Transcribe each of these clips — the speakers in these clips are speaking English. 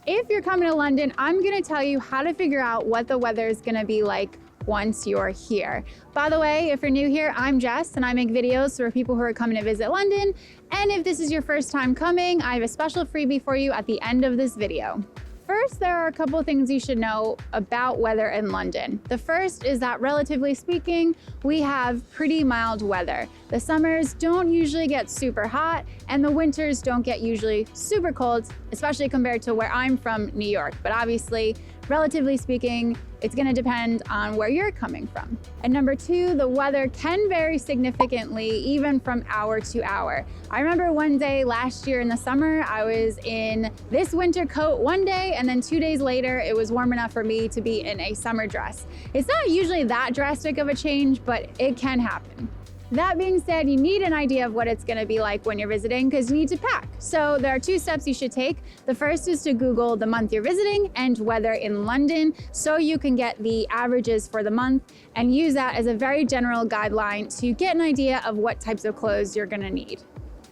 If you're coming to London, I'm gonna tell you how to figure out what the weather is gonna be like once you're here. By the way, if you're new here, I'm Jess and I make videos for people who are coming to visit London. And if this is your first time coming, I have a special freebie for you at the end of this video. First, there are a couple of things you should know about weather in London. The first is that, relatively speaking, we have pretty mild weather. The summers don't usually get super hot and the winters don't get usually super cold, especially compared to where I'm from, New York. But obviously, relatively speaking, it's gonna depend on where you're coming from. And number two, the weather can vary significantly even from hour to hour. I remember one day last year in the summer, I was in this winter coat one day, and then 2 days later, it was warm enough for me to be in a summer dress. It's not usually that drastic of a change, but it can happen. That being said, you need an idea of what it's gonna be like when you're visiting because you need to pack. So there are two steps you should take. The first is to Google the month you're visiting and weather in London so you can get the averages for the month and use that as a very general guideline to get an idea of what types of clothes you're gonna need.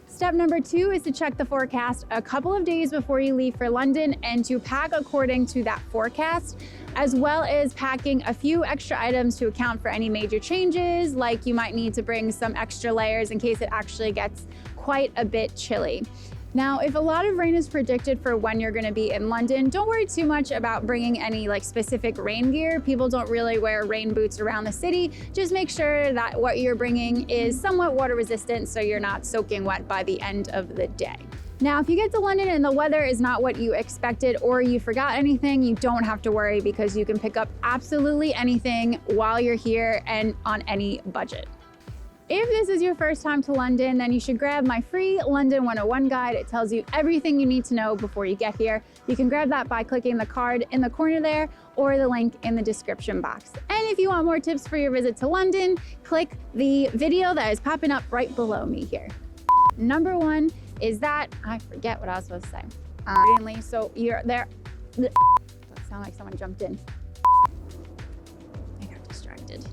Step number two is to check the forecast a couple of days before you leave for London and to pack according to that forecast, as well as packing a few extra items to account for any major changes, like you might need to bring some extra layers in case it actually gets quite a bit chilly. Now, if a lot of rain is predicted for when you're gonna be in London, don't worry too much about bringing any specific rain gear. People don't really wear rain boots around the city. Just make sure that what you're bringing is somewhat water resistant so you're not soaking wet by the end of the day. Now, if you get to London and the weather is not what you expected or you forgot anything, you don't have to worry because you can pick up absolutely anything while you're here and on any budget. If this is your first time to London, then you should grab my free London 101 guide. It tells you everything you need to know before you get here. You can grab that by clicking the card in the corner there or the link in the description box. And if you want more tips for your visit to London, click the video that is popping up right below me here. Number one is that, I forget what I was supposed to say. So you're there. That sounded like someone jumped in. I got distracted.